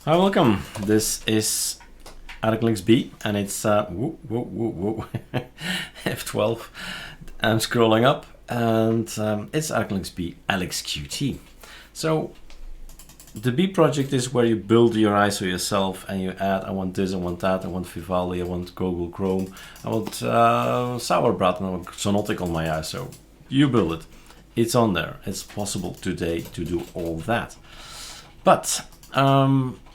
Hi, welcome. This is ArcoLinuxB and it's F12. I'm scrolling up and it's ArcoLinuxB Lxqt. So the B project is where you build your ISO yourself and you add, I want this, I want that, I want Vivaldi, I want Google Chrome, I want Sauerbraten, I want Sonotic on my ISO. You build it. It's on there. It's possible today to do all that. But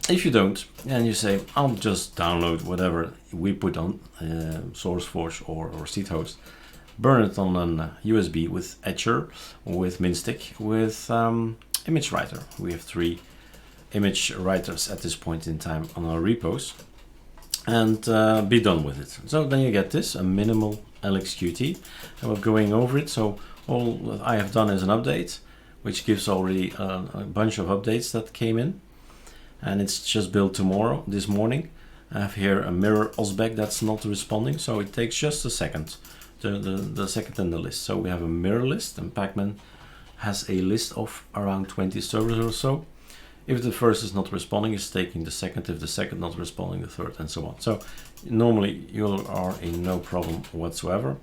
if you don't, and you say, I'll just download whatever we put on SourceForge or SeedHost, burn it on an USB with Etcher, with Minstick, with image writer. We have 3 image writers at this point in time on our repos, and be done with it. So then you get this, a minimal Lxqt, and we're going over it. So all I have done is an update, which gives already a bunch of updates that came in. And it's just built this morning. I have here a mirror OSBEC that's not responding, so it takes just a second, the second in the list. So we have a mirror list, and Pacman has a list of around 20 servers or so. If the first is not responding, it's taking the second. If the second not responding, the third, and so on. So normally you are in no problem whatsoever.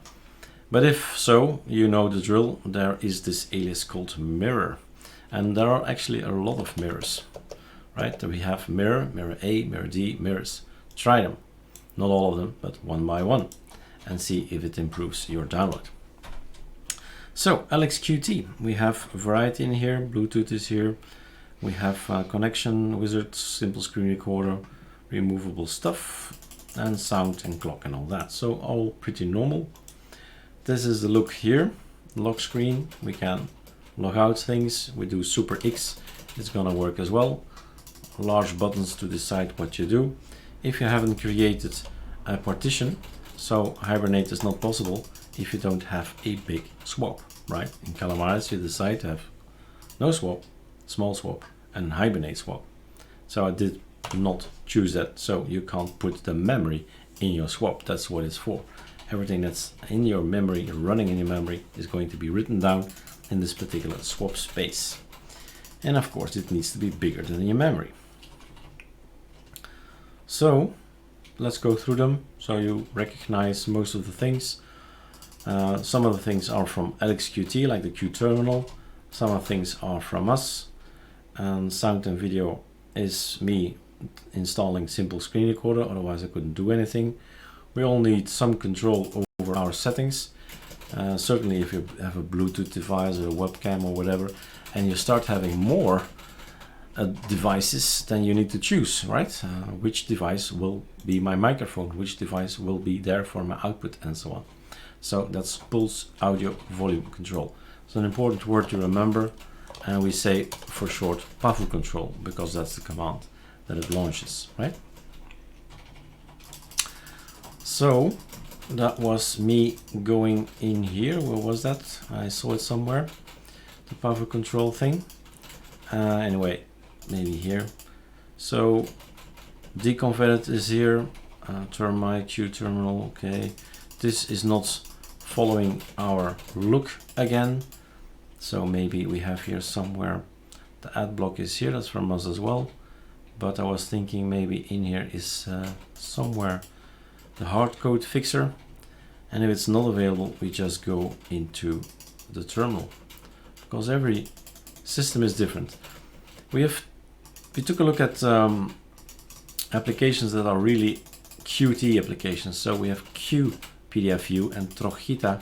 But if so, you know the drill. There is this alias called mirror, and there are actually a lot of mirrors. Right, we have mirror, mirror A, mirror D, mirrors. Try them, not all of them, but one by one, and see if it improves your download. So Lxqt, we have a variety in here. Bluetooth is here. We have connection wizard, simple screen recorder, removable stuff, and sound and clock and all that. So all pretty normal. This is the look here. Lock screen. We can log out things. We do Super X. It's gonna work as well. Large buttons to decide what you do. If you haven't created a partition, so hibernate is not possible if you don't have a big swap, right? In Calamares you decide to have no swap, small swap, and hibernate swap. So I did not choose that, so you can't put the memory in your swap. That's what it's for. Everything that's in your memory, running in your memory, is going to be written down in this particular swap space. And of course it needs to be bigger than your memory. So let's go through them so you recognize most of the things. Some of the things are from Lxqt, like the Q terminal. Some of the things are from us. And sound and video is me installing simple screen recorder, otherwise I couldn't do anything. We all need some control over our settings. Certainly if you have a Bluetooth device or a webcam or whatever, and you start having more devices, then you need to choose, right? Which device will be my microphone, which device will be there for my output, and so on. So that's pulse audio volume control. It's an important word to remember, and we say for short PAVU control, because that's the command that it launches, right? So that was me going in here. Where was that? I saw it somewhere, the PAVU control thing. Anyway, maybe here. So deconverted is here. Turn my Q terminal. Okay, this is not following our look again. So maybe we have here somewhere the ad block is here. That's from us as well. But I was thinking maybe in here is somewhere the hardcode fixer. And if it's not available, we just go into the terminal, because every system is different. We took a look at applications that are really Qt applications. So we have Q PDF View and Trojita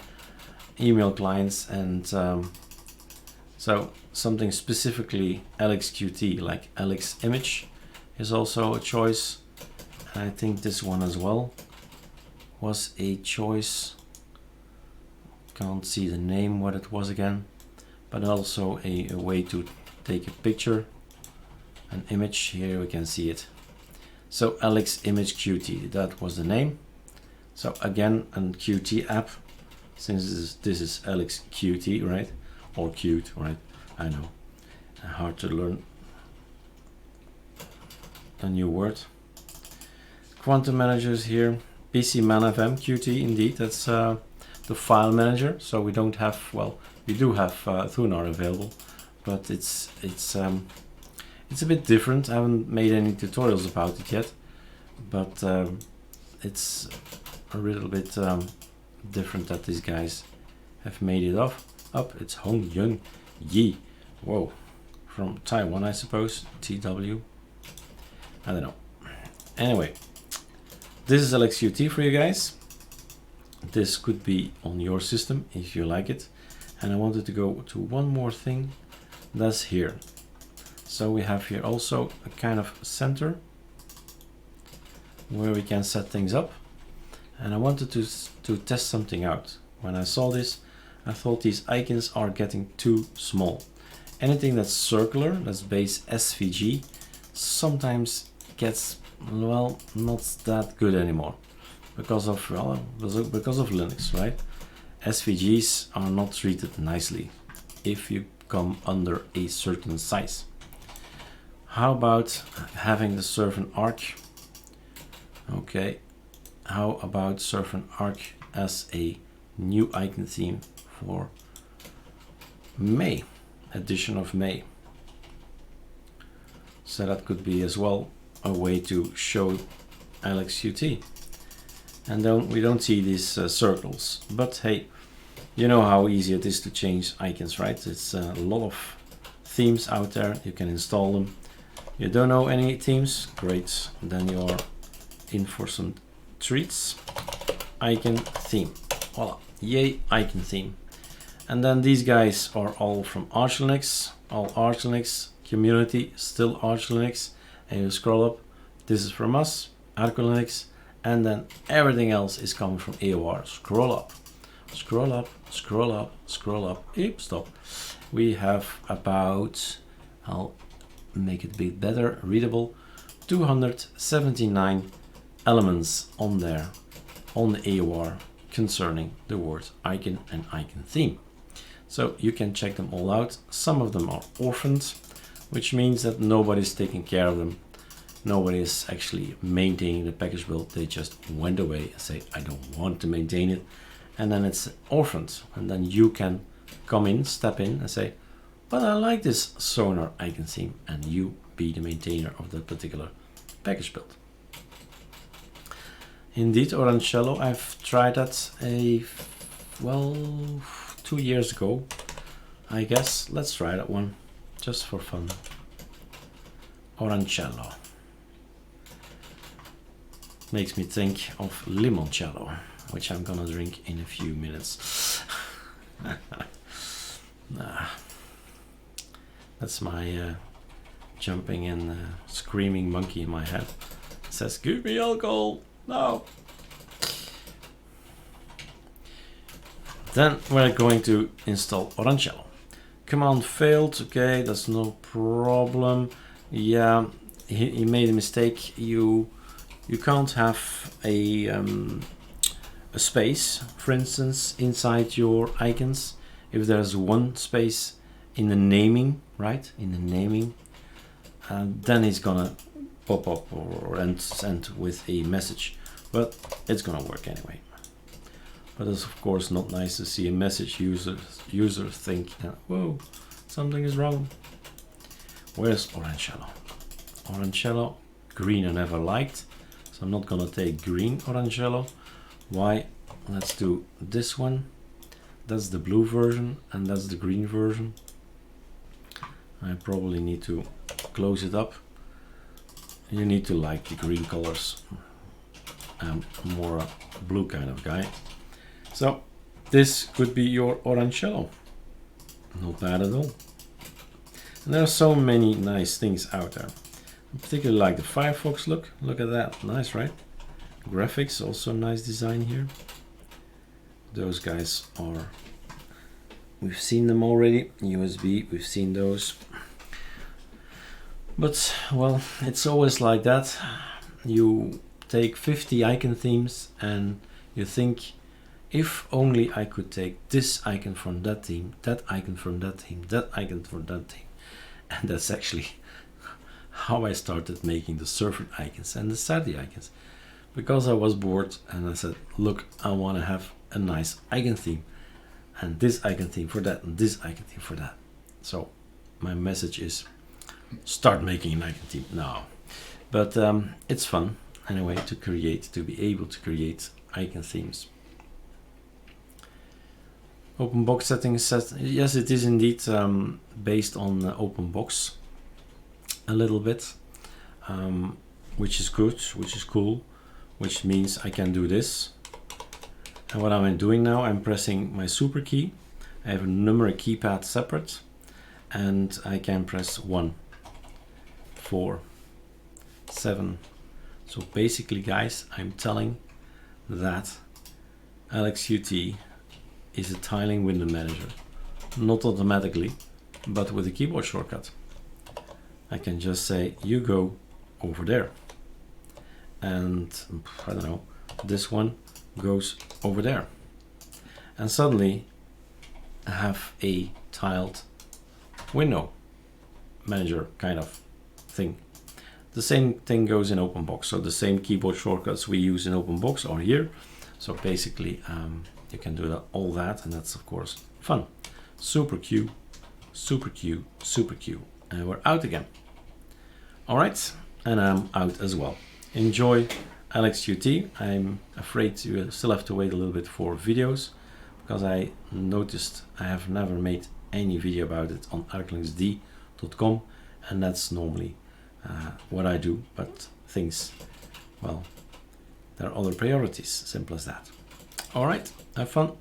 email clients, and so something specifically Lxqt, like Lx image, is also a choice. And I think this one as well was a choice. Can't see the name, what it was again, but also a way to take a picture, an image. Here we can see it. So Lx image Qt, that was the name. So again, a Qt app, since this is Lxqt, right? Or cute, right? I know, hard to learn a new word. Quantum managers here. PC ManFM Qt, indeed, that's the file manager. So we don't have, well, we do have Thunar available, but it's It's a bit different. I haven't made any tutorials about it yet, but it's a little bit different that these guys have made it up. It's Hong Yun Yi. Whoa, from Taiwan, I suppose. TW. I don't know. Anyway, this is Lxqt for you guys. This could be on your system if you like it. And I wanted to go to one more thing. That's here. So we have here also a kind of center where we can set things up. And I wanted to test something out. When I saw this, I thought these icons are getting too small. Anything that's circular, that's base SVG, sometimes gets, well, not that good anymore because of, well, because of Linux, right? SVGs are not treated nicely if you come under a certain size. How about having the serve an arc? Okay, how about serve an arc as a new icon theme for May, edition of May? So that could be as well a way to show Lxqt. And we don't see these circles, but hey, you know how easy it is to change icons, right? It's a lot of themes out there, you can install them. You don't know any themes? Great, then you are in for some treats. Icon theme, voila, yay, icon theme. And then these guys are all from ArcoLinux, all ArcoLinux, community, still ArcoLinux. And you scroll up, this is from us, ArcoLinux, and then everything else is coming from AOR. Scroll up, scroll up, scroll up, scroll up, stop. We have about, I'll make it a bit better, readable, 279 elements on there, on the AOR, concerning the word icon and icon theme. So you can check them all out. Some of them are orphaned, which means that nobody's taking care of them. Nobody is actually maintaining the package build. They just went away and say, I don't want to maintain it. And then it's orphaned. And then you can come in, step in and say, but I like this Sonar icon theme, and you be the maintainer of that particular package build. Indeed, Orangello, I've tried that well, 2 years ago, I guess. Let's try that one, just for fun. Orangello. Makes me think of limoncello, which I'm gonna drink in a few minutes. That's my jumping and screaming monkey in my head. It says, give me alcohol, no. Then we're going to install Orangello. Command failed, okay, that's no problem. Yeah, he made a mistake. You can't have a space, for instance, inside your icons. If there's one space in the naming, right? In the naming, then it's gonna pop up or end with a message. But it's gonna work anyway. But it's of course not nice to see a message user think, whoa, something is wrong. Where's Orangello? Orangello, green I never liked, so I'm not gonna take green Orangello. Why? Let's do this one. That's the blue version and that's the green version. I probably need to close it up. You need to like the green colors. I'm more a blue kind of guy. So this could be your Orangello. Not bad at all. And there are so many nice things out there. I particularly like the Firefox look. Look at that, nice, right? Graphics, also nice design here. Those guys are, we've seen them already. USB, we've seen those. But well, it's always like that. You take 50 icon themes and you think, if only I could take this icon from that theme, that icon from that theme, that icon from that theme. And that's actually how I started making the server icons and the SATI icons. Because I was bored and I said, look, I want to have a nice icon theme. And this icon theme for that, and this icon theme for that. So my message is, start making an icon theme. No, but it's fun anyway to be able to create icon themes. OpenBox settings, yes, it is indeed based on OpenBox a little bit, which is good, which is cool, which means I can do this. And what I'm doing now, I'm pressing my super key. I have a numeric keypad separate, and I can press 1, 4, 7. So basically, guys, I'm telling that Lxqt is a tiling window manager, not automatically, but with a keyboard shortcut. I can just say, you go over there. And I don't know, this one goes over there. And suddenly I have a tiled window manager kind of thing. The same thing goes in OpenBox. So the same keyboard shortcuts we use in OpenBox are here. So basically, you can do all that, and that's of course fun. Super Q, super Q, super Q, and we're out again. All right, and I'm out as well. Enjoy Lxqt. I'm afraid you still have to wait a little bit for videos, because I noticed I have never made any video about it on ArcoLinuxD.com, and that's normally what I do, but things, well, there are other priorities, simple as that. All right, have fun.